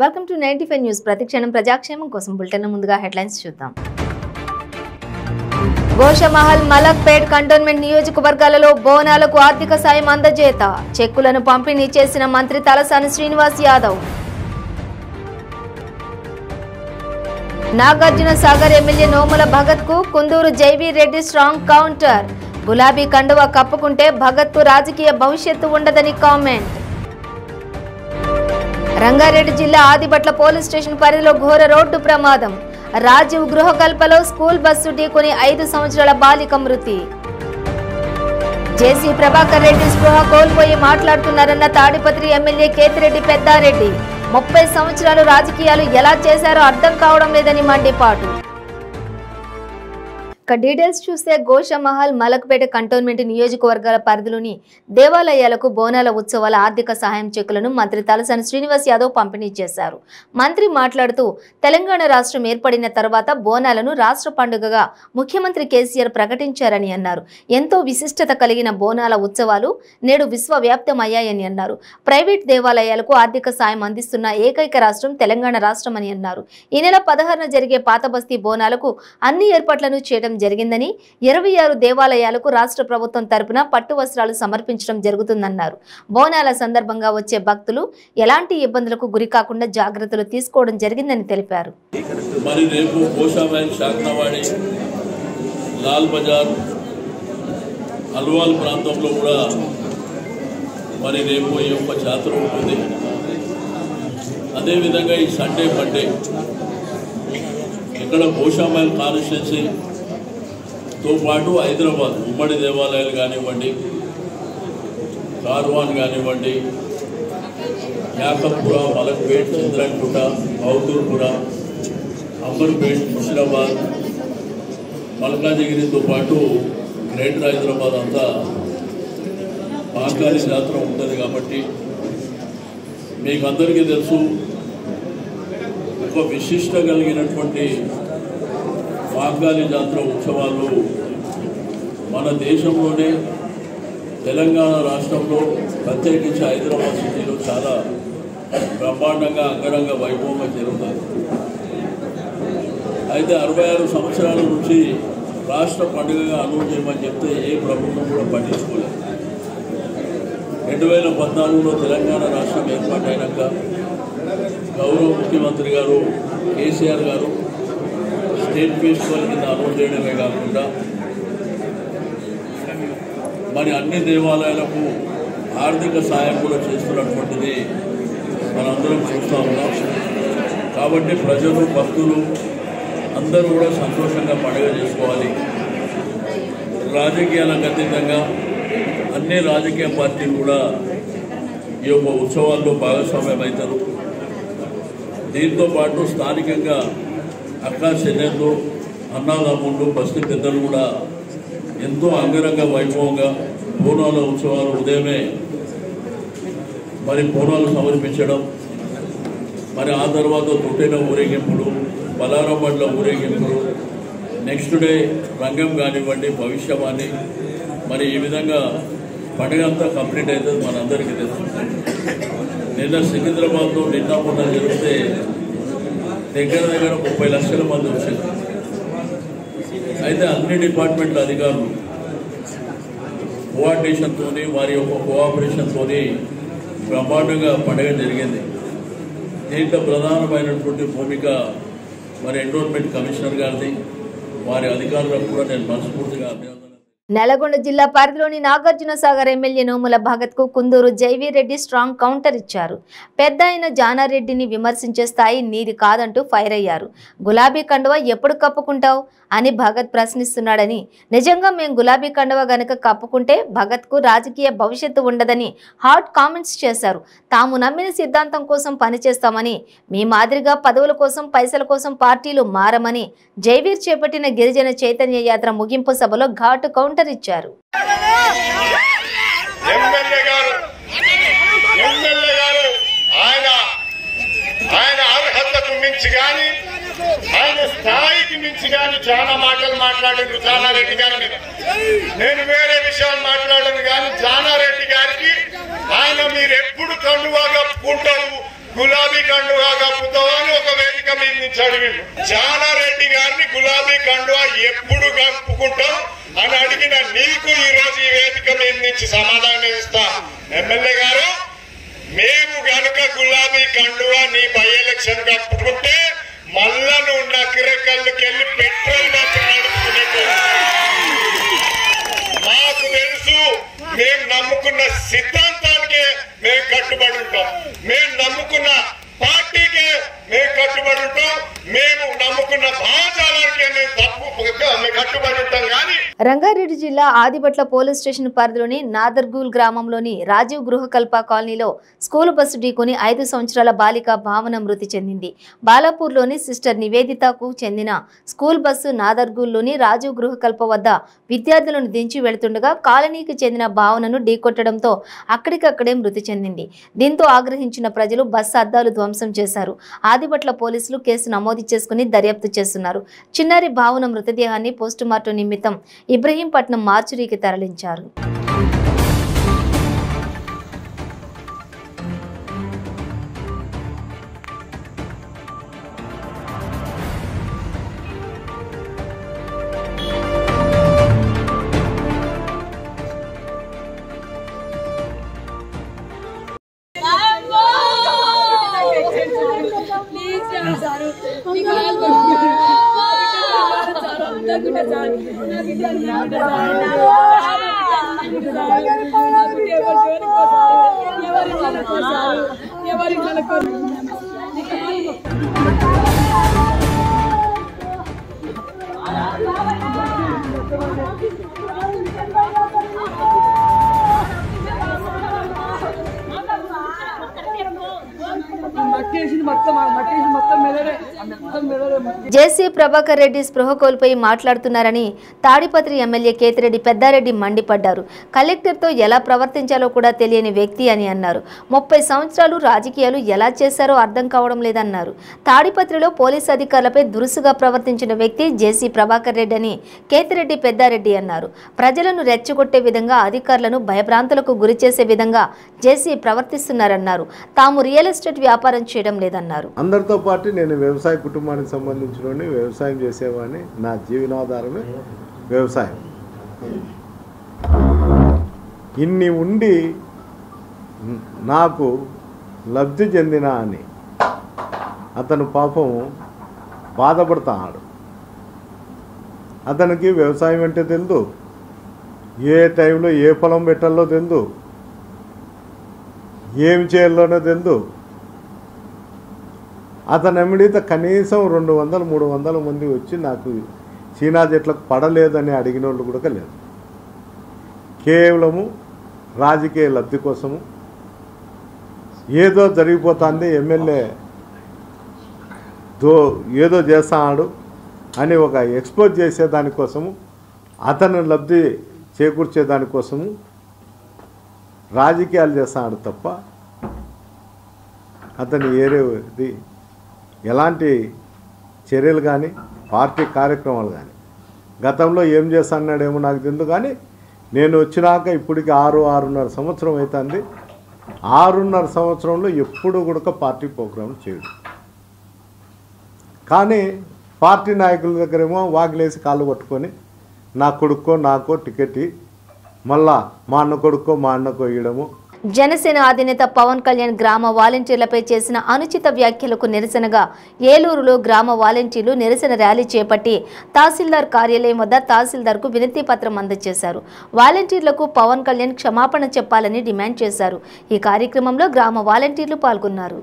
Welcome to 95 news. ప్రతిక్షణం ప్రజాక్షేమం కోసం bulletin ముందుగా హెడ్లైన్స్ చూద్దాం. గోషమహల్, మలక్పేట్ కంటోన్మెంట్ నియోజకవర్గాలలో బోనాలకు ఆర్థిక సాయం అందజేత. చెక్కులను పంపిణీ చేసిన మంత్రి తలసాని శ్రీనివాస్ యాదవ్. నాగార్జున సాగర్ ఎమ్మెల్యే నోముల భగత్ కు కుందూరు జైవీ రెడ్డి స్ట్రాంగ్ కౌంటర్. గులాబీ కండువా కప్పుకుంటే భగత్ కు రాజకీయ భవిష్యత్తు ఉండదని కామెంట్. రంగారెడ్డి జిల్లా ఆదిబట్ల పోలీస్ స్టేషన్ పరిధిలో ఘోర రోడ్డు ప్రమాదం. రాజీవ్ గృహకల్పలో స్కూల్ బస్సు ఢీకొని 5 సంవత్సరాల బాలిక మృతి. జేసీ ప్రభాకర్ రెడ్డి స్పృహ కోల్పోయి మాట్లాడుతున్నారన్న తాడిపత్రి ఎమ్మెల్యే కేతిరెడ్డి పెద్దారెడ్డి. 30 సంవత్సరాలు రాజకీయాలు ఎలా చేశారో అర్థం కావడం లేదని మండిపాటు. డీటెయిల్స్ చూస్తే గోషమహల్, మలక్పేట కంటోన్మెంట్ నియోజకవర్గాల పరిధిలోని దేవాలయాలకు బోనాల ఉత్సవాల ఆర్థిక సహాయం చెక్కులను మంత్రి తలసాని శ్రీనివాస్ యాదవ్ పంపిణీ చేశారు. మంత్రి మాట్లాడుతూ తెలంగాణ రాష్ట్రం ఏర్పడిన తర్వాత బోనాలను రాష్ట్ర పండుగగా ముఖ్యమంత్రి కేసీఆర్ ప్రకటించారని అన్నారు. ఎంతో విశిష్టత కలిగిన బోనాల ఉత్సవాలు నేడు విశ్వవ్యాప్తమయ్యాయని అన్నారు. ప్రైవేట్ దేవాలయాలకు ఆర్థిక సాయం అందిస్తున్న ఏకైక రాష్ట్రం తెలంగాణ రాష్ట్రం అని అన్నారు. ఈ నెల 16న జరిగే పాతబస్తీ బోనాలకు అన్ని ఏర్పాట్లను చేయడం జరిగిందని, 26 దేవాలయాలకు రాష్ట్ర ప్రభుత్వం తరపున పట్టు వస్త్రాలు సమర్పించడం జరుగుతుందన్నారు. బోనాల సందర్భంగా వచ్చే భక్తులు ఎలాంటి ఇబ్బందులకు గురి కాకుండా జాగ్రత్తలు తీసుకోవడం జరిగిందని తెలిపారు. మరి రేపు గోషామహల్, శాఖనవాడి, లాల్ బజార్, అల్వాల్ ప్రాంతంలో కూడా మరి రేపు ఈ యొక్క జాతర ఉంటుంది. అదేవిధంగా ఈ సండే మండే ఇక్కడ గోషామహల్ కాన్స్టిట్యున్సీతో పాటు హైదరాబాద్ ఉమ్మడి దేవాలయాలు కానివ్వండి, కార్వాన్ కానివ్వండి, యాకపుర, మలక్పేట్, చంద్రంకుట, బౌదూర్పుర, అంబర్పేట్, ముషిరాబాద్, మల్కాజిగిరితో పాటు గ్రేటర్ హైదరాబాద్ అంతా మహంకాళి జాతర ఉంటుంది. కాబట్టి మీకు అందరికీ తెలుసు, ఒక విశిష్ట కలిగినటువంటి మహంకాళి జాతర ఉత్సవాలు మన దేశంలోనే తెలంగాణ రాష్ట్రంలో ప్రత్యేకించి హైదరాబాద్ సిటీలో చాలా బ్రహ్మాండంగా అంగరంగ వైభవంగా జరుగుతుంది. అయితే 66 సంవత్సరాల నుంచి రాష్ట్ర పండుగగా అనౌన్స్ చేయమని చెప్తే ఏ ప్రభుత్వం కూడా పట్టించుకోలేదు. 2014లో తెలంగాణ రాష్ట్రం ఏర్పాటైనాక గౌరవ ముఖ్యమంత్రి గారు కేసీఆర్ గారు స్టేట్ ఫెస్టివల్ కింద అనౌన్స్ చేయడమే కాకుండా మరి అన్ని దేవాలయాలకు ఆర్థిక సాయం కూడా చేస్తున్నటువంటిది మనందరం చూస్తూ ఉన్నాం. కాబట్టి ప్రజలు, భక్తులు అందరూ కూడా సంతోషంగా పండుగ చేసుకోవాలి. రాజకీయాలకు అతీతంగా అన్ని రాజకీయ పార్టీలు కూడా ఈ యొక్క ఉత్సవాల్లో భాగస్వామ్యం అవుతారు. దీంతో పాటు స్థానికంగా అక్కా చెల్లెళ్ళు, అన్నాదమ్ముళ్ళు, బస్తీ పెద్దలు కూడా ఎంతో అంగరంగ వైభవంగా బోనాల ఉత్సవాలు ఉదయమే మరి బోనాలు సమర్పించడం, మరి ఆ తర్వాత తొట్టెన ఊరేగింపులు, బలారం బండ్ల ఊరేగింపులు, నెక్స్ట్ డే రంగం కానివ్వండి, భవిష్యవాణి, మరి ఈ విధంగా పండుగ అంతా కంప్లీట్ అవుతుంది. మనందరికీ తెలుసు. నిన్న సికింద్రాబాద్లో మొన్న జరిగితే దగ్గర 30 లక్షల మంది వచ్చారు. అయితే అన్ని డిపార్ట్మెంట్ల అధికారులు కోఆర్డినేషన్తో, వారి యొక్క కోఆపరేషన్తో బ్రహ్మాండంగా పండుగ జరిగింది. దీంట్లో ప్రధానమైనటువంటి భూమిక మరి ఎన్విరాన్మెంట్ కమిషనర్ గారిది, వారి అధికారులకు కూడా నేను మనస్ఫూర్తిగా అభినందన. నల్గొండ జిల్లా పరిధిలోని నాగార్జున సాగర్ ఎమ్మెల్యే నోముల భగత్ కు కుందూరు జైవీ రెడ్డి స్ట్రాంగ్ కౌంటర్ ఇచ్చారు. పెద్ద అయిన జానారెడ్డిని విమర్శించే స్థాయి నీది కాదంటూ ఫైర్ అయ్యారు. గులాబీ కండువా ఎప్పుడు కప్పుకుంటావు అని భగత్ ప్రశ్నిస్తున్నాడని, నిజంగా మేము గులాబీ కండువా గనక కప్పుకుంటే భగత్ కు రాజకీయ భవిష్యత్తు ఉండదని హాట్ కామెంట్స్ చేశారు. తాము నమ్మిన సిద్ధాంతం కోసం పనిచేస్తామని, మీ మాదిరిగా పదవుల కోసం, పైసల కోసం పార్టీలు మారమని జైవీర్ చేపట్టిన గిరిజన చైతన్య యాత్ర ముగింపు సభలో ఘాటు కౌంటర్ ఇచ్చారు. ఆయన స్థాయికి మించి కానీ చాలా మాటలు మాట్లాడారు జానారెడ్డి గారి మీద. నేను వేరే విషయాలు మాట్లాడను కానీ జానారెడ్డి గారికి ఆయన మీరు ఎప్పుడు కండువా కప్పుకుంటారు, గులాబీ కండువా కప్పుతావా అని ఒక వేదిక మీద నుంచి అడిగిండు. జానారెడ్డి గారిని గులాబీ కండువా ఎప్పుడు కప్పుకుంటాం అని అడిగిన నీకు ఈ రోజు ఈ వేదిక మీద నుంచి సమాధానం ఇస్తా. ఎమ్మెల్యే గారు, మేము గనుక గులాబీ కండువా నీ బై ఎలక్షన్ కప్పుకుంటే మళ్ళా నువ్వు నకిరేకల్లుకెళ్ళి పెట్రోల్ బంక్ నడుపుకునే. మాకు తెలుసు, మేము నమ్ముకున్న సిద్ధాంతానికే మేము కట్టుబడి ఉంటాం, మేము నమ్ముకున్న పార్టీకే మేము కట్టుబడి ఉంటాం, మేము నమ్ముకున్న భావజాలానికే మేము కట్టుబడి ఉంటాం. కానీ రంగారెడ్డి జిల్లా ఆదిబట్ల పోలీస్ స్టేషన్ పరిధిలోని నాదర్గూల్ గ్రామంలోని రాజీవ్ గృహకల్ప కాలనీలో స్కూలు బస్సు ఢీకొని 5 సంవత్సరాల బాలిక భావన మృతి చెందింది. బాలాపూర్లోని సిస్టర్ నివేదితకు చెందిన స్కూల్ బస్సు నాదర్గూల్లోని రాజీవ్ గృహకల్ప వద్ద విద్యార్థులను దించి వెళుతుండగా కాలనీకి చెందిన భావనను ఢీకొట్టడంతో అక్కడికక్కడే మృతి చెందింది. దీంతో ఆగ్రహించిన ప్రజలు బస్సు అద్దాలు ధ్వంసం చేశారు. ఆదిబట్ల పోలీసులు కేసు నమోదు చేసుకుని దర్యాప్తు చేస్తున్నారు. చిన్నారి భావన మృతదేహాన్ని పోస్టుమార్టం నిమిత్తం ఇబ్రహీంపట్నం మార్చురీకి తరలించారు. జేసీ ప్రభాకర్ రెడ్డి స్పృహ కోల్పోయి మాట్లాడుతున్నారని తాడిపత్రి ఎమ్మెల్యే కేతిరెడ్డి పెద్దారెడ్డి మండిపడ్డారు. కలెక్టర్తో ఎలా ప్రవర్తించాలో కూడా తెలియని వ్యక్తి అని అన్నారు. 30 సంవత్సరాలు రాజకీయాలు ఎలా చేశారో అర్థం కావడం లేదన్నారు. తాడిపత్రిలో పోలీసు అధికారులపై దురుసుగా ప్రవర్తించిన వ్యక్తి జేసీ ప్రభాకర్ రెడ్డి అని కేతిరెడ్డి పెద్దారెడ్డి అన్నారు. ప్రజలను రెచ్చగొట్టే విధంగా అధికారులను భయభ్రాంతులకు గురి చేసే విధంగా జేసీ ప్రవర్తిస్తున్నారన్నారు. తాము రియల్ ఎస్టేట్ వ్యాపారం చేయడం లేదన్నారు. అందరితో పాటు నేను వ్యవసాయ కుటుంబానికి సంబంధించిన వ్యవసాయం చేసేవాడిని. నా జీవనాధారమే వ్యవసాయం. ఇన్ని ఉండి నాకు లబ్ధి చెందిన అని అతను పాపం బాధపడుతున్నాడు. అతనికి వ్యవసాయం అంటే తెలియదు, ఏ టైంలో ఏ పొలం పెట్టాలో తెలియదు, ఏమి చేయాలోనో తెలియదు. అతను ఎమ్మిడితే కనీసం 200-300 మంది వచ్చి నాకు చీనా చెట్లకు పడలేదని అడిగిన వాళ్ళు కూడా లేదు. కేవలము రాజకీయ లబ్ధి కోసము ఏదో జరిగిపోతుంది, ఎమ్మెల్యే ఏదో చేస్తాడు అని ఒక ఎక్స్పోజ్ చేసేదానికోసము, అతను లబ్ధి చేకూర్చేదానికోసము రాజకీయాలు చేస్తాడు తప్ప అతను ఏరేది ఎలాంటి చర్యలు కానీ పార్టీ కార్యక్రమాలు కానీ గతంలో ఏం చేస్తాన్నాడేమో నాకు తెలియదు. కానీ నేను వచ్చినాక ఇప్పటికి 6-6.5 సంవత్సరం అవుతుంది. 6.5 సంవత్సరంలో ఎప్పుడు కూడా పార్టీ ప్రోగ్రాం చేయడు. కానీ పార్టీ నాయకుల దగ్గరేమో వాకిలేసి కాళ్ళు పట్టుకొని నా కొడుకో నాకో టికెట్ మళ్ళా మా అన్న కొడుకో మా అన్నకో ఇవ్వడము. జనసేన అధినేత పవన్ కళ్యాణ్ గ్రామ వాలంటీర్లపై చేసిన అనుచిత వ్యాఖ్యలకు నిరసనగా ఏలూరులో గ్రామ వాలంటీర్లు నిరసన ర్యాలీ చేపట్టి తహసీల్దార్ కార్యాలయం వద్ద తహసీల్దార్కు వినతి పత్రం అందజేశారు. వాలంటీర్లకు పవన్ కళ్యాణ్ క్షమాపణ చెప్పాలని డిమాండ్ చేశారు. ఈ కార్యక్రమంలో గ్రామ వాలంటీర్లు పాల్గొన్నారు.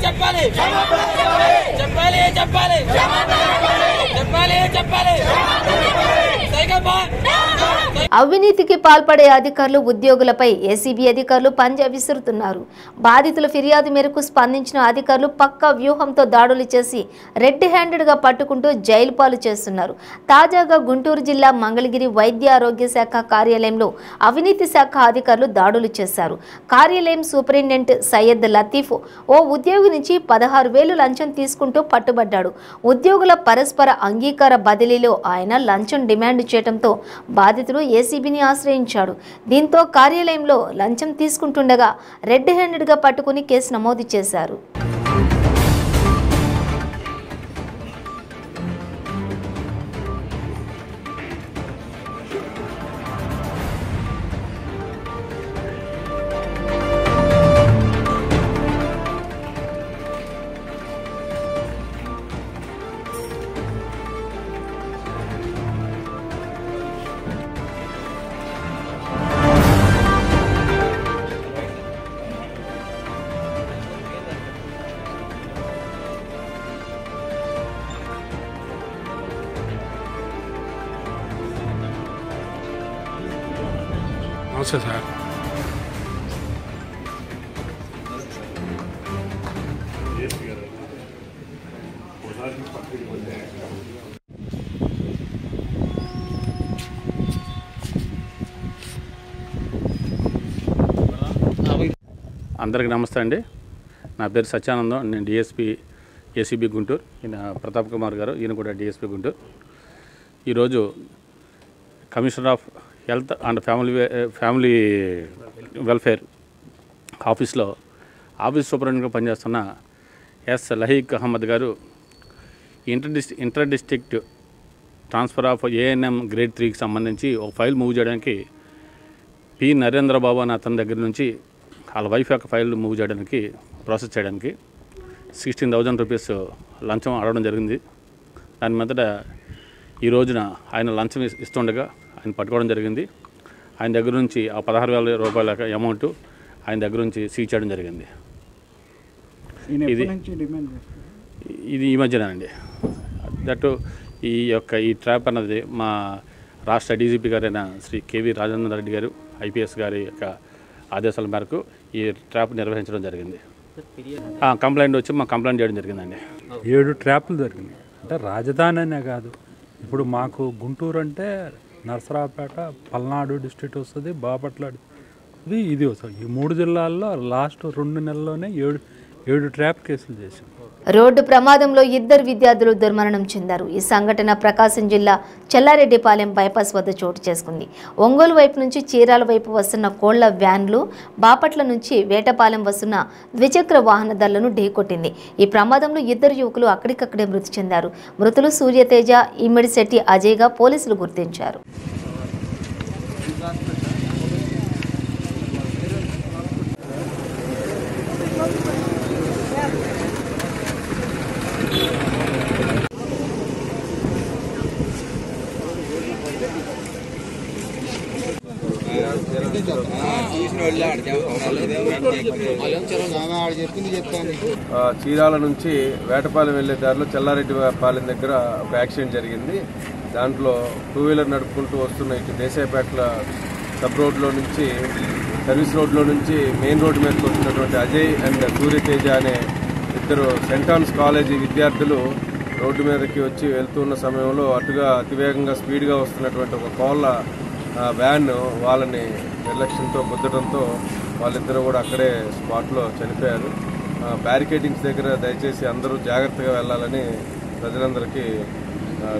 చెప్పాలి అవినీతికి పాల్పడే అధికారులు ఉద్యోగులపై ఏసీబీ అధికారులు పంజా విసురుతున్నారు. బాధితుల ఫిర్యాదు మేరకు స్పందించిన అధికారులు పక్కా వ్యూహంతో దాడులు చేసి రెడ్ హ్యాండెడ్గా పట్టుకుంటూ జైలు పాలు చేస్తున్నారు. తాజాగా గుంటూరు జిల్లా మంగళగిరి వైద్య ఆరోగ్య శాఖ కార్యాలయంలో అవినీతి శాఖ అధికారులు దాడులు చేశారు. కార్యాలయం సూపరింటెండెంట్ సయ్యద్ లతీఫ్ ఓ ఉద్యోగి నుంచి 16,000 లంచం తీసుకుంటూ పట్టుబడ్డాడు. ఉద్యోగుల పరస్పర అంగీకార బదిలీలో ఆయన లంచం డిమాండ్ చేయడంతో బాధితుడు ఏసీబీని ఆశ్రయించాడు. దీంతో కార్యాలయంలో లంచం తీసుకుంటుండగా రెడ్ హ్యాండెడ్గా పట్టుకుని కేసు నమోదు చేశారు. నమస్తే సార్. అందరికీ నమస్తే అండి. నా పేరు సత్యానందం. నేను డిఎస్పీ ఏసీబీ గుంటూరు. ఈయన ప్రతాప్ కుమార్ గారు, ఈయన కూడా డిఎస్పీ గుంటూరు. ఈరోజు commissioner of health and family welfare ఆఫీస్లో ఆఫీస్ సూపరింటెండెంట్గా పనిచేస్తున్న ఎస్ లహీక్ అహ్మద్ గారు inter district transfer of ANM grade 3కి సంబంధించి ఒక ఫైల్ మూవ్ చేయడానికి పి నరేంద్రబాబు అనే అతని దగ్గర నుంచి వాళ్ళ వైఫ్ యొక్క ఫైల్ మూవ్ చేయడానికి ప్రాసెస్ చేయడానికి 16,000 రూపీస్ లంచం అడగడం జరిగింది. దాని మీదట ఈ రోజున ఆయన లంచం ఇస్తుండగా ఆయన పట్టుకోవడం జరిగింది. ఆయన దగ్గర నుంచి ఆ 16,000 రూపాయల అమౌంట్ ఆయన దగ్గర నుంచి సీజ్ చేయడం జరిగింది. ఇది ఈ మధ్యనండి. దట్ ఈ ట్రాప్ అన్నది మా రాష్ట్ర డీజీపీ గారైన శ్రీ కేవీ రాజేంద్ర రెడ్డి గారు ఐపీఎస్ గారి యొక్క ఆదేశాల మేరకు ఈ ట్రాప్ నిర్వహించడం జరిగింది. కంప్లైంట్ వచ్చి మా కంప్లైంట్ చేయడం జరిగిందండి. 7 ట్రాప్లు జరిగినాయి. అంటే రాజధాని అనే కాదు, ఇప్పుడు మాకు గుంటూరు అంటే నరసరావుపేట, పల్నాడు డిస్ట్రిక్ట్ వస్తుంది, బాపట్ల ఇది వస్తుంది. ఈ 3 జిల్లాల్లో లాస్ట్ 2 నెలల్లోనే 7 ట్రాప్ కేసులు చేశాం. రోడ్డు ప్రమాదంలో 2 విద్యార్థులు దుర్మరణం చెందారు. ఈ సంఘటన ప్రకాశం జిల్లా చెల్లారెడ్డిపాలెం బైపాస్ వద్ద చోటు చేసుకుంది. ఒంగోలు వైపు నుంచి చీరాల వైపు వస్తున్న కోళ్ల వ్యాన్లు బాపట్ల నుంచి వేటపాలెం వస్తున్న ద్విచక్ర వాహనదారులను ఢీకొట్టింది. ఈ ప్రమాదంలో 2 యువకులు అక్కడికక్కడే మృతి చెందారు. మృతులు సూర్యతేజ, ఇమ్మిడిశెట్టి అజయ్గా పోలీసులు గుర్తించారు. చీరాల నుంచి వేటపాలెం వెళ్లే దారిలో చెల్లారెడ్డిపాలెం దగ్గర ఒక యాక్సిడెంట్ జరిగింది. దాంట్లో 2 వీలర్ నడుపుకుంటూ వస్తున్న ఇటు దేశాయపేటల సబ్ రోడ్లో నుంచి సర్వీస్ రోడ్లో నుంచి మెయిన్ రోడ్డు మీదకి వస్తున్నటువంటి అజయ్ అండ్ సూర్యతేజ అనే 2 సెంట్ ఆన్స్ కాలేజీ విద్యార్థులు రోడ్డు మీదకి వచ్చి వెళ్తున్న సమయంలో అటుగా అతివేగంగా స్పీడ్గా వస్తున్నటువంటి ఒక కోళ్ల వ్యాన్ వాళ్ళని నిర్లక్ష్యంతో గుద్దడంతో వాళ్ళిద్దరూ కూడా అక్కడే స్పాట్లో చనిపోయారు. బ్యారికేడింగ్స్ దగ్గర దయచేసి అందరూ జాగ్రత్తగా వెళ్లాలని ప్రజలందరికీ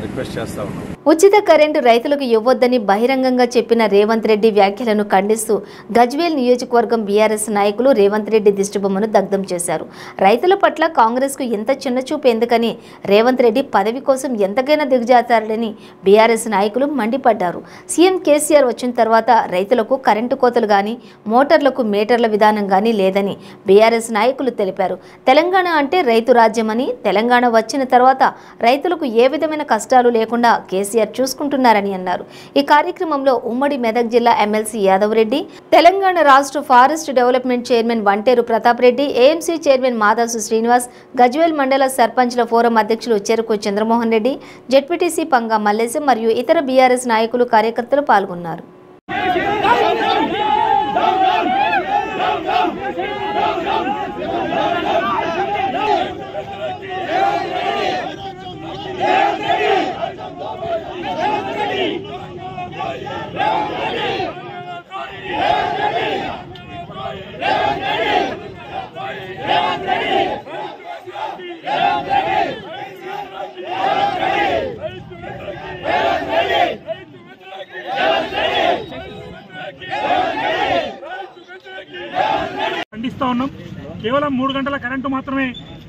రిక్వెస్ట్ చేస్తా ఉన్నాం. ఉచిత కరెంటు రైతులకు ఇవ్వొద్దని బహిరంగంగా చెప్పిన రేవంత్ రెడ్డి వ్యాఖ్యలను ఖండిస్తూ గజ్వేల్ నియోజకవర్గం బీఆర్ఎస్ నాయకులు రేవంత్ రెడ్డి దిష్టిబొమ్మను దగ్ధం చేశారు. రైతుల పట్ల కాంగ్రెస్కు ఎంత చిన్నచూపు ఎందుకని రేవంత్ రెడ్డి పదవి కోసం ఎంతకైనా దిగజాతారని బీఆర్ఎస్ నాయకులు మండిపడ్డారు. సీఎం కేసీఆర్ వచ్చిన తర్వాత రైతులకు కరెంటు కోతలు గానీ, మోటార్లకు మీటర్ల విధానం గానీ లేదని బీఆర్ఎస్ నాయకులు తెలిపారు. తెలంగాణ అంటే రైతు రాజ్యమని, తెలంగాణ వచ్చిన తర్వాత రైతులకు ఏ విధమైన కష్టాలు లేకుండా కేసీఆర్ చూసుకుంటున్నారని అన్నారు. ఈ కార్యక్రమంలో ఉమ్మడి మెదక్ జిల్లా ఎమ్మెల్సీ యాదవ్ రెడ్డి, తెలంగాణ రాష్ట్ర forest development chairman Vanteru Pratap Reddy, AMC chairman Madasu Srinivas, Gajwel మండల సర్పంచ్ల ఫోరం అధ్యక్షులు చెరుకు చంద్రమోహన్ రెడ్డి, జెడ్పీటీసీ పంగా మల్లేశం మరియు ఇతర బీఆర్ఎస్ నాయకులు కార్యకర్తలు పాల్గొన్నారు. ఖండిస్తూ ఉన్నాం. కేవలం 3 గంటల కరెంటు మాత్రమే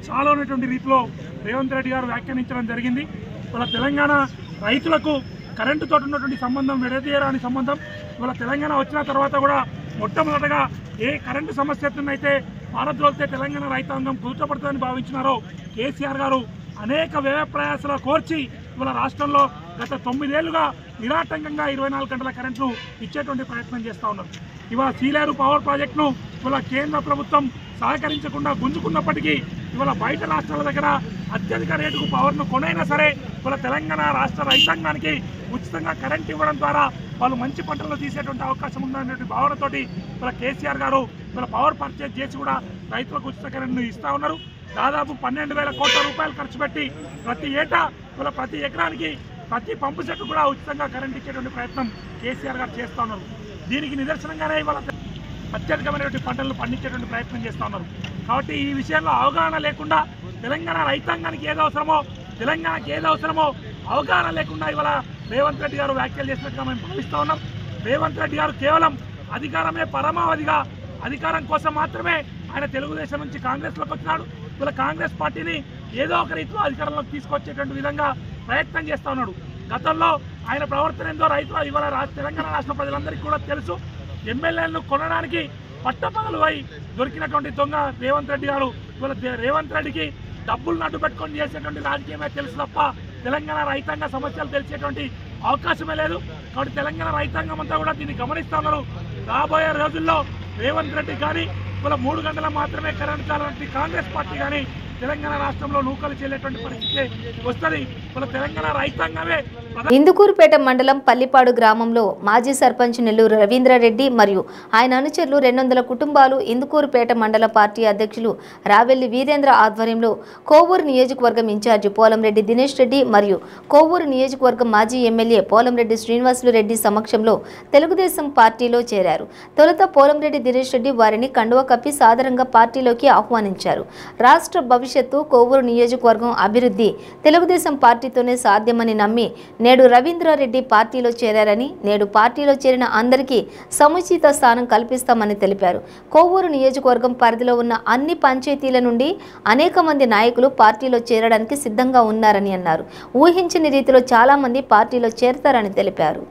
చాలా ఉన్నటువంటి రీతిలో రేవంత్ రెడ్డి గారు వ్యాఖ్యానించడం జరిగింది. ఇవాళ తెలంగాణ రైతులకు కరెంటుతో ఉన్నటువంటి సంబంధం విడదీయరాని సంబంధం. ఇవాళ తెలంగాణ వచ్చిన తర్వాత కూడా మొట్టమొదటగా ఏ కరెంటు సమస్యనైతే పారద్రోలితే తెలంగాణ రైతాంగం కూర్చోబడుతుందని భావించినారో కేసీఆర్ గారు అనేక వ్యయ ప్రయాసాలు కోర్చి ఇవాళ రాష్ట్రంలో గత 9 ఏళ్లుగా నిరాటంకంగా 24 గంటల కరెంటును ఇచ్చేటువంటి ప్రయత్నం చేస్తూ ఉన్నారు. ఇవాళ సీలేరు పవర్ ప్రాజెక్టును ఇవాళ కేంద్ర ప్రభుత్వం సహకరించకుండా గుంజుకున్నప్పటికీ ఇవాళ బయట రాష్ట్రాల దగ్గర అత్యధిక రేటుకు పవర్ను కొనైనా సరే ఇవాళ తెలంగాణ రాష్ట్ర రైతాంగానికి ఉచితంగా కరెంట్ ఇవ్వడం ద్వారా వాళ్ళు మంచి పంటలు తీసేటువంటి అవకాశం ఉందనేటువంటి భావనతోటి ఇవాళ కేసీఆర్ గారు ఇవాళ పవర్ పర్చేజ్ చేసి కూడా రైతులకు ఉచిత కరెంట్ను ఇస్తూ ఉన్నారు. దాదాపు 12,000 కోట్ల రూపాయలు ఖర్చు పెట్టి ప్రతి ఏటా ఇవాళ ప్రతి ఎకరానికి ప్రతి పంపు సెట్ కూడా ఉచితంగా కరెంట్ ఇచ్చేటువంటి ప్రయత్నం కేసీఆర్ గారు చేస్తూ ఉన్నారు. దీనికి నిదర్శనంగానే ఇవాళ అత్యధికమైనటువంటి పంటలను పండించేటువంటి ప్రయత్నం చేస్తూ ఉన్నారు. కాబట్టి ఈ విషయంలో అవగాహన లేకుండా తెలంగాణ రైతాంగానికి ఏది అవసరమో తెలంగాణకి ఏది అవసరమో అవగాహన లేకుండా ఇవాళ రేవంత్ రెడ్డి గారు వ్యాఖ్యలు చేసినట్టుగా మేము భావిస్తూ ఉన్నాం. రేవంత్ రెడ్డి గారు కేవలం అధికారమే పరమావధిగా అధికారం కోసం మాత్రమే ఆయన తెలుగుదేశం నుంచి కాంగ్రెస్లోకి వచ్చినాడు. ఇవాళ కాంగ్రెస్ పార్టీని ఏదో ఒక రీతిలో అధికారంలోకి తీసుకొచ్చేటువంటి విధంగా ప్రయత్నం చేస్తూ ఉన్నాడు. గతంలో ఆయన ప్రవర్తన ఏందో రైతులు ఇవాళ తెలంగాణ రాష్ట్ర ప్రజలందరికీ కూడా తెలుసు. ఎమ్మెల్యేలను కొనడానికి పట్టపగలు అయి దొరికినటువంటి దొంగ రేవంత్ రెడ్డి గారు ఇవాళ రేవంత్ రెడ్డికి డబ్బులు నడ్డు పెట్టుకొని చేసేటువంటి రాజకీయమే తెలుసు తప్ప తెలంగాణ రైతాంగ సమస్యలు తెలిసేటువంటి అవకాశమే లేదు. కాబట్టి తెలంగాణ రైతాంగం అంతా కూడా దీన్ని గమనిస్తూ ఉన్నారు. రాబోయే రోజుల్లో రేవంత్ రెడ్డి కానీ ఇవాళ 3 గంటల మాత్రమే కరెంట్ చాలంటే కాంగ్రెస్ పార్టీ కానీ తెలంగాణ రాష్ట్రంలో నూకలు చెల్లేటువంటి పరిస్థితి వస్తుంది. ఇవాళ తెలంగాణ రైతాంగమే. ఇందుకూరుపేట మండలం పల్లిపాడు గ్రామంలో మాజీ సర్పంచ్ నెల్లూరు రవీంద్రారెడ్డి మరియు ఆయన అనుచరులు 200 కుటుంబాలు ఇందుకూరుపేట మండల పార్టీ అధ్యక్షులు రావెల్లి వీరేంద్ర ఆధ్వర్యంలో కోవూరు నియోజకవర్గం ఇన్ఛార్జి పోలంరెడ్డి దినేష్ రెడ్డి మరియు కోవూరు నియోజకవర్గం మాజీ ఎమ్మెల్యే పోలంరెడ్డి శ్రీనివాసులు రెడ్డి సమక్షంలో తెలుగుదేశం పార్టీలో చేరారు. తొలుత పోలంరెడ్డి దినేష్ రెడ్డి వారిని కండువా కప్పి సాదరంగా పార్టీలోకి ఆహ్వానించారు. రాష్ట్ర భవిష్యత్తు కోవూరు నియోజకవర్గం అభివృద్ధి తెలుగుదేశం పార్టీతోనే సాధ్యమని నమ్మి నేడు రవీంద్రారెడ్డి పార్టీలో చేరారని, నేడు పార్టీలో చేరిన అందరికీ సముచిత స్థానం కల్పిస్తామని తెలిపారు. కోవూరు నియోజకవర్గం పరిధిలో ఉన్న అన్ని పంచాయతీల నుండి అనేక మంది నాయకులు పార్టీలో చేరడానికి సిద్ధంగా ఉన్నారని అన్నారు. ఊహించని రీతిలో చాలా మంది పార్టీలో చేరతారని తెలిపారు.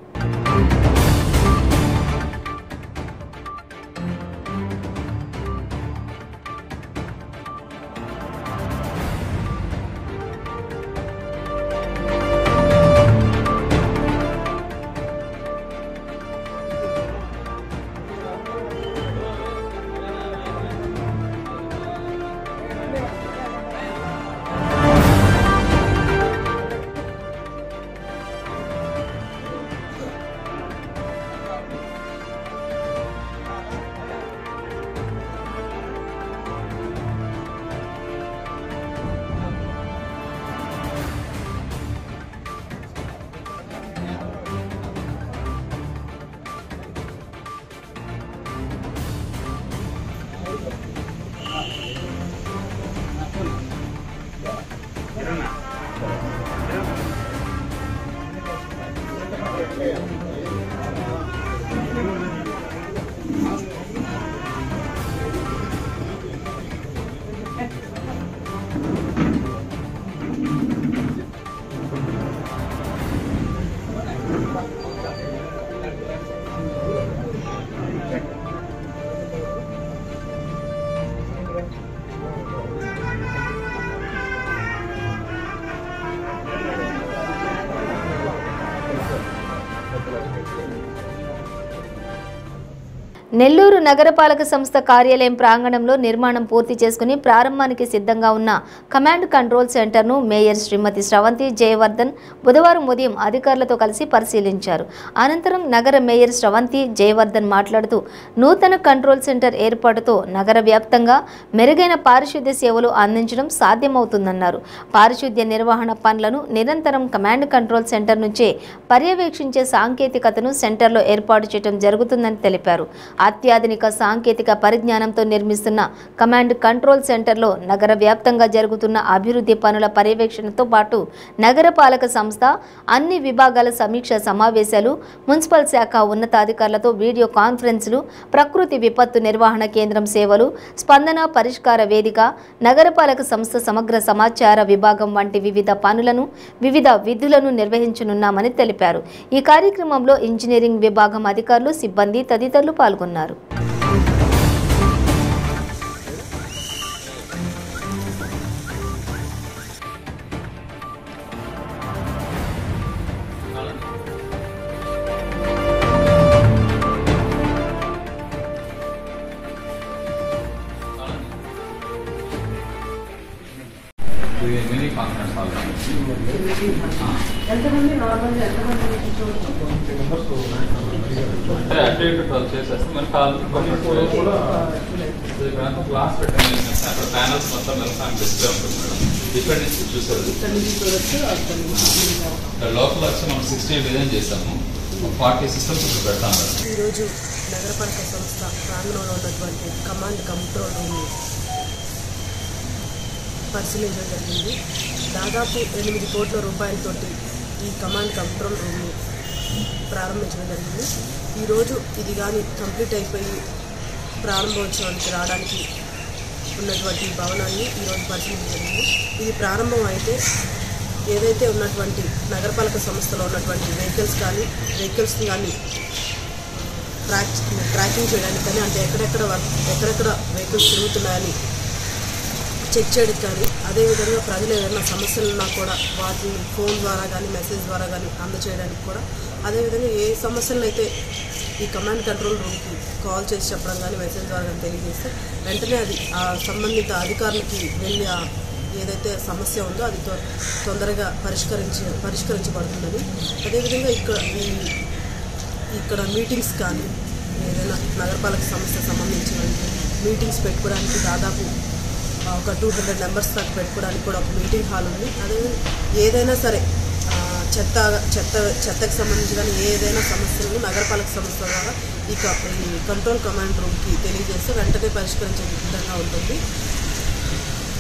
నెల్లూరు నగరపాలక సంస్థ కార్యాలయం ప్రాంగణంలో నిర్మాణం పూర్తి చేసుకుని ప్రారంభానికి సిద్ధంగా ఉన్న కమాండ్ కంట్రోల్ సెంటర్ను మేయర్ శ్రీమతి శ్రవంతి జయవర్ధన్ బుధవారం ఉదయం అధికారులతో కలిసి పరిశీలించారు. అనంతరం నగర మేయర్ శ్రవంతి జయవర్ధన్ మాట్లాడుతూ నూతన కంట్రోల్ సెంటర్ ఏర్పాటుతో నగర వ్యాప్తంగా మెరుగైన పారిశుద్ధ్య సేవలు అందించడం సాధ్యమవుతుందన్నారు. పారిశుద్ధ్య నిర్వహణ పనులను నిరంతరం కమాండ్ కంట్రోల్ సెంటర్ నుంచే పర్యవేక్షించే సాంకేతికతను సెంటర్లో ఏర్పాటు చేయడం జరుగుతుందని తెలిపారు. అత్యాధునిక సాంకేతిక పరిజ్ఞానంతో నిర్మిస్తున్న కమాండ్ కంట్రోల్ సెంటర్లో నగర వ్యాప్తంగా జరుగుతున్న అభివృద్ధి పనుల పర్యవేక్షణతో పాటు నగరపాలక సంస్థ అన్ని విభాగాల సమీక్ష సమావేశాలు, మున్సిపల్ శాఖ ఉన్నతాధికారులతో వీడియో కాన్ఫరెన్సులు, ప్రకృతి విపత్తు నిర్వహణ కేంద్రం సేవలు, స్పందన పరిష్కార వేదిక, నగరపాలక సంస్థ సమగ్ర సమాచార విభాగం వంటి వివిధ పనులను, వివిధ విధులను నిర్వహించనున్నామని తెలిపారు. ఈ కార్యక్రమంలో ఇంజనీరింగ్ విభాగం అధికారులు, సిబ్బంది తదితరులు పాల్గొన్నారు. అంటే అటు ఇటు 12 చేసేస్తే మరి క్లాస్ పెట్టండి. అక్కడ ప్యానల్స్ మొత్తం వెళ్తాను డిస్ప్లే ఉంటుంది మేడం. ఇక్కడ నుంచి చూసారు లోపల వచ్చి మనం 16 డిజైన్ చేసాము. 40 సిస్టమ్స్ ఇక్కడ పెడతాం మేడం. ఈరోజు నగరపాలక సంస్థ ప్రాంగణంలో ఉన్నటువంటి కమాండ్ కంట్రోల్ రూమ్ పరిశీలించడం జరిగింది. దాదాపు 8 కోట్ల రూపాయలతోటి ఈ కమాండ్ కంట్రోల్ రూమ్ని ప్రారంభించడం జరిగింది. ఈరోజు ఇది కానీ కంప్లీట్ అయిపోయి ప్రారంభోత్సవానికి రావడానికి ఉన్నటువంటి భవనాన్ని ఈరోజు పరిశీలించడం జరిగింది. ఇది ప్రారంభం అయితే ఏదైతే ఉన్నటువంటి నగరపాలక సంస్థలో ఉన్నటువంటి వెహికల్స్ కానీ ట్రాకింగ్ చేయడానికి కానీ, అంటే ఎక్కడెక్కడ వెహికల్స్ తిరుగుతున్నాయని చెక్ చేయడానికి కానీ, అదేవిధంగా ప్రజలు ఏదైనా సమస్యలు ఉన్నా కూడా వాటిని ఫోన్ ద్వారా కానీ మెసేజ్ ద్వారా కానీ అందచేయడానికి కూడా, అదేవిధంగా ఏ సమస్యలను అయితే ఈ కమాండ్ కంట్రోల్ రూమ్కి కాల్ చేసి చెప్పడం కానీ మెసేజ్ ద్వారా కానీ తెలియజేస్తే వెంటనే అది ఆ సంబంధిత అధికారులకి వెళ్ళి ఏదైతే సమస్య ఉందో అది తొందరగా పరిష్కరించబడుతుందని, అదేవిధంగా ఇక్కడ మీటింగ్స్ కానీ ఏదైనా నగరపాలక సంస్థకు సంబంధించిన మీటింగ్స్ పెట్టుకోవడానికి దాదాపు ఒక 200 మెంబర్స్ దాకా పెట్టుకోవడానికి కూడా ఒక మీటింగ్ హాల్ ఉంది. అదే ఏదైనా సరే చెత్తకు సంబంధించి కానీ ఏదైనా సమస్యలను నగరపాలక సంస్థ ద్వారా ఈ కంట్రోల్ కమాండ్ రూమ్కి తెలియజేస్తే వెంటనే పరిష్కరించే విధంగా ఉంటుంది.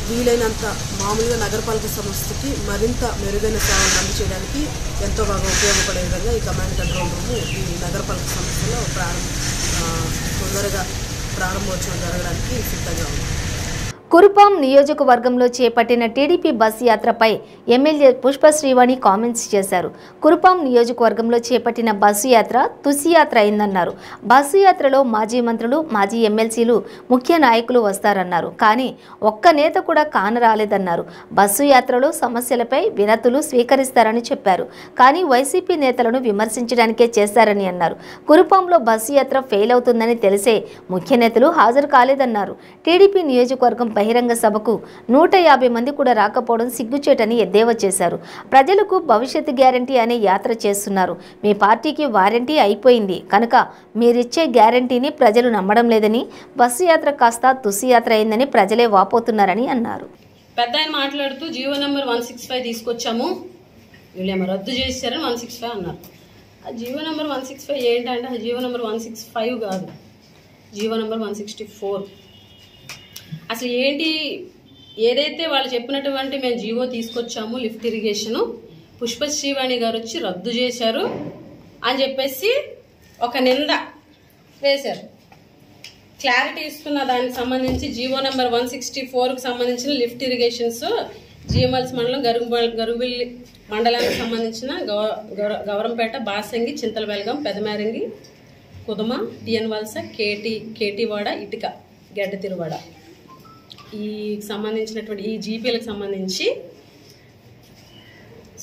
వీలైనంత మామూలుగా నగరపాలక సంస్థకి మరింత మెరుగైన సేవలు అందజేయడానికి ఎంతో బాగా ఉపయోగపడే విధంగా ఈ కమాండ్ కంట్రోల్ రూమ్ ఈ నగరపాలక సంస్థలో తొందరగా ప్రారంభోత్సవం జరగడానికి సిద్ధంగా ఉంది. కురుపాం నియోజకవర్గంలో చేపట్టిన టీడీపీ బస్సు యాత్రపై ఎమ్మెల్యే పుష్ప శ్రీవాణి కామెంట్స్ చేశారు. కురుపాం నియోజకవర్గంలో చేపట్టిన బస్సు యాత్ర తుసి యాత్ర అయిందన్నారు. బస్సు యాత్రలో మాజీ మంత్రులు, మాజీ ఎమ్మెల్సీలు, ముఖ్య నాయకులు వస్తారన్నారు. కానీ ఒక్క నేత కూడా కానరాలేదన్నారు. బస్సు యాత్రలో సమస్యలపై వినతులు స్వీకరిస్తారని చెప్పారు. కానీ వైసీపీ నేతలను విమర్శించడానికే చేశారని అన్నారు. కురుపాంలో బస్సు యాత్ర ఫెయిల్ అవుతుందని తెలిసే ముఖ్య నేతలు హాజరు కాలేదన్నారు. టీడీపీ నియోజకవర్గం బహిరంగ సభకు 150 మంది కూడా రాకపోవడం సిగ్గుచేటని ఎద్దేవా చేశారు. ప్రజలకు భవిష్యత్తు గ్యారంటీ అనే యాత్ర చేస్తున్నారు. మీ పార్టీకి వారంటీ అయిపోయింది కనుక మీరిచ్చే గ్యారంటీని ప్రజలు నమ్మడం లేదని, బస్సు యాత్ర కాస్త తుసి యాత్ర అయిందని ప్రజలే వాపోతున్నారని అన్నారు. పెద్ద ఆయన మాట్లాడుతూ జీవో నెంబర్ 165 తీసుకొచ్చాము, వీళ్ళేమో రద్దు చేశారని 165 అన్నారు. ఆ జీవో నెంబర్ 165 ఏంటంటే ఆ జీవో నెంబర్ 165 కాదు, జీవో నెంబర్ 164. అసలు ఏంటి, ఏదైతే వాళ్ళు చెప్పినటువంటి మేము జీవో తీసుకొచ్చాము లిఫ్ట్ ఇరిగేషను, పుష్ప శ్రీవాణి గారు వచ్చి రద్దు చేశారు అని చెప్పేసి ఒక నింద వేశారు. క్లారిటీ ఇస్తున్న దానికి సంబంధించి జీవో నెంబర్ 164కు సంబంధించిన లిఫ్ట్ ఇరిగేషన్స్ జీఎంఎల్స్ మండలం గరుగుబిల్లి మండలానికి సంబంధించిన గౌరంపేట, బాసంగి, చింతలబెల్గం, పెదమేరంగి, కుదుమ, టిఎన్ వలస, కేటీవాడ, ఇటుక, గడ్డ తిరువాడ ఈ సంబంధించినటువంటి ఈ జీపీలకు సంబంధించి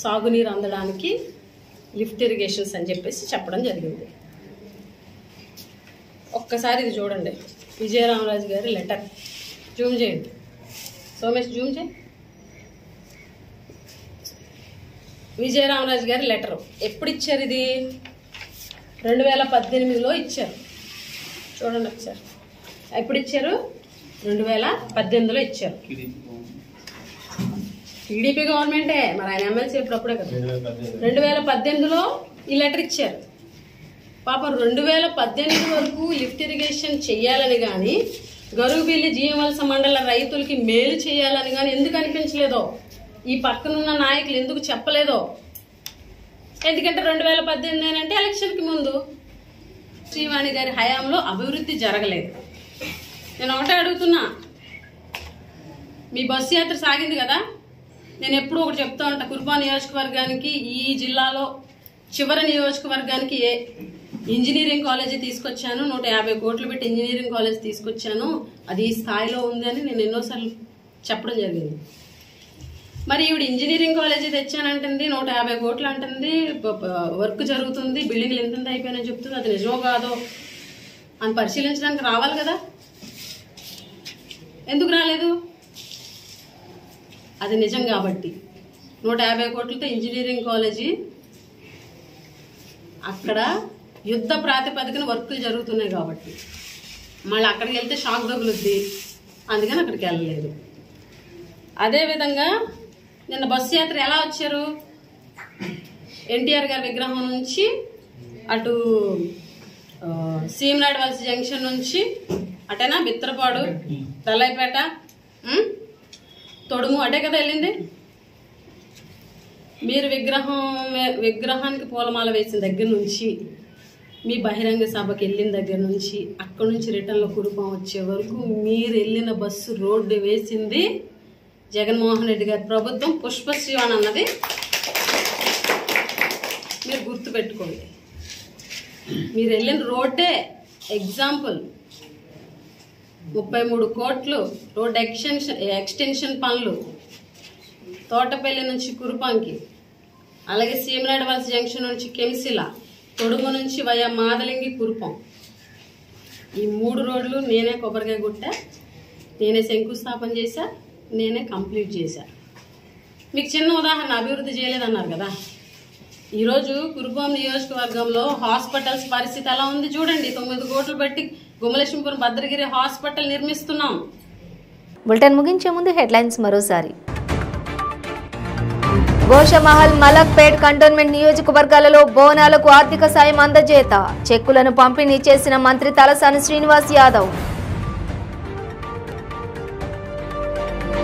సాగునీరు అందడానికి లిఫ్ట్ ఇరిగేషన్స్ అని చెప్పేసి చెప్పడం జరిగింది. ఒక్కసారి ఇది చూడండి, విజయరామరాజు గారి లెటర్. జూమ్ చేయండి సోమేష్, జూమ్ చేయి. విజయరామరాజు గారి లెటర్ ఎప్పుడు ఇచ్చారు? ఇది 2018లో ఇచ్చారు. చూడండి ఒకసారి, ఎప్పుడు ఇచ్చారు? 2018లో ఇచ్చారు. టీడీపీ గవర్నమెంటే, మరి ఆయన ఎమ్మెల్సీ ఎప్పుడప్పుడే కదా. 2018లో ఈ లెటర్ ఇచ్చారు. పాపం 2018 వరకు లిఫ్ట్ ఇరిగేషన్ చెయ్యాలని కానీ, గరుగుబిల్లి జీవవలస మండల రైతులకి మేలు చేయాలని కానీ ఎందుకు అనిపించలేదో, ఈ పక్కనున్న నాయకులు ఎందుకు చెప్పలేదో. ఎందుకంటే 2018 అంటే ఎలక్షన్కి ముందు. శ్రీవాణి గారి హయాంలో అభివృద్ధి జరగలేదు. నేను ఒకటే అడుగుతున్నా, మీ బస్సు యాత్ర సాగింది కదా, నేను ఎప్పుడూ ఒకటి చెప్తా ఉంటా, కుర్బా నియోజకవర్గానికి, ఈ జిల్లాలో చివరి నియోజకవర్గానికి ఇంజనీరింగ్ కాలేజీ తీసుకొచ్చాను, 150 కోట్లు పెట్టి ఇంజనీరింగ్ కాలేజ్ తీసుకొచ్చాను, అది ఈ స్థాయిలో ఉందని నేను ఎన్నోసార్లు చెప్పడం జరిగింది. మరి ఈవిడ ఇంజనీరింగ్ కాలేజీ తెచ్చానంటుంది, 150 కోట్లు అంటుంది, వర్క్ జరుగుతుంది, బిల్డింగ్లు ఎంత అయిపోయానని చెప్తుంది. అది నిజమో కాదో అని పరిశీలించడానికి రావాలి కదా. ఎందుకు రాలేదు? అది నిజం కాబట్టి 150 కోట్లతో ఇంజనీరింగ్ కాలేజీ అక్కడ యుద్ధ ప్రాతిపదికన వర్కులు జరుగుతున్నాయి కాబట్టి, మళ్ళీ అక్కడికి వెళ్తే షాక్ తగులుద్ది, అందుకని అక్కడికి వెళ్ళలేదు. అదేవిధంగా నిన్న బస్సు యాత్ర ఎలా వచ్చారు? ఎన్టీఆర్ గారి విగ్రహం నుంచి అటు సీమనాడు వలస జంక్షన్ నుంచి అటేనా బిత్రపాడు, తలైపేట, తొడుము అటే కదా వెళ్ళింది. మీరు విగ్రహానికి పూలమాల వేసిన దగ్గర నుంచి, మీ బహిరంగ సభకి వెళ్ళిన దగ్గర నుంచి, అక్కడి నుంచి రిటర్న్లో కురుపం వచ్చే వరకు మీరు వెళ్ళిన బస్సు రోడ్డు వేసింది జగన్మోహన్ రెడ్డి గారి ప్రభుత్వం, పుష్పశ్రీ అని అన్నది మీరు గుర్తుపెట్టుకోండి. మీరు వెళ్ళిన రోడ్డే ఎగ్జాంపుల్. 33 కోట్లు రోడ్ ఎక్స్టెన్షన్ పనులు తోటపల్లి నుంచి కురుపాంకి, అలాగే సీమనాడు వలస జంక్షన్ నుంచి కెమిసిల, తొడుము నుంచి వయా మాదలింగి కురుపం, ఈ 3 రోడ్లు నేనే కొబ్బరికాయ కొట్టా, నేనే శంకుస్థాపన చేశా, నేనే కంప్లీట్ చేశా. మీకు చిన్న ఉదాహరణ, అభివృద్ధి చేయలేదన్నారు కదా. ఈరోజు కురుపాం నియోజకవర్గంలో హాస్పిటల్స్ పరిస్థితి ఎలా ఉంది చూడండి. 9 కోట్లు పెట్టి గుమలక్ష్మీపురం భద్రగిరి హాస్పిటల్ నిర్మిస్తున్నాం. బులెటిన్ ముగించే ముందు హెడ్లైన్స్ మరోసారి. గోషమహల్, మలక్పేట్ కంటోన్మెంట్ నియోజకవర్గాలలో బోనాలకు ఆర్థిక సాయం అందజేత, చెక్కులను పంపిణీ చేసిన మంత్రి తలసాని శ్రీనివాస్ యాదవ్.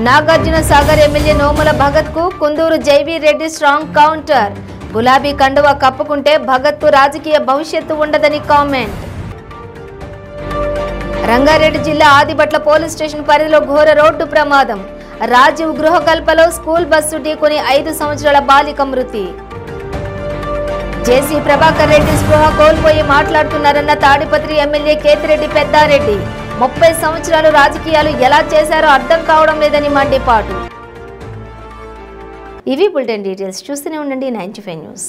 నాగార్జున సాగర్ ఎమ్మెల్యే నోముల భగత్ కు కుందూరు జైవీ రెడ్డి స్ట్రాంగ్ కౌంటర్, గులాబీ కండువా కప్పుకుంటే భగత్ కు రాజకీయ భవిష్యత్తు ఉండదని కామెంట్. రంగారెడ్డి జిల్లా ఆదిబట్ల పోలీస్ స్టేషన్ పరిధిలో ఘోర రోడ్డు ప్రమాదం, రాజీవ్ గృహకల్పలో స్కూల్ బస్సు ఢీకొని 5 సంవత్సరాల బాలిక మృతి. జేసీ ప్రభాకర్ రెడ్డి స్పృహ కోల్పోయి మాట్లాడుతున్నారన్న తాడిపత్రి ఎమ్మెల్యే కేతిరెడ్డి పెద్దారెడ్డి, 30 సంవత్సరాలు రాజకీయాలు ఎలా చేశారో అర్థం కావడం లేదని మండిపాటు. ఇవి బులెటిన్ డీటెయిల్స్. చూస్తూనే ఉండండి 95 న్యూస్.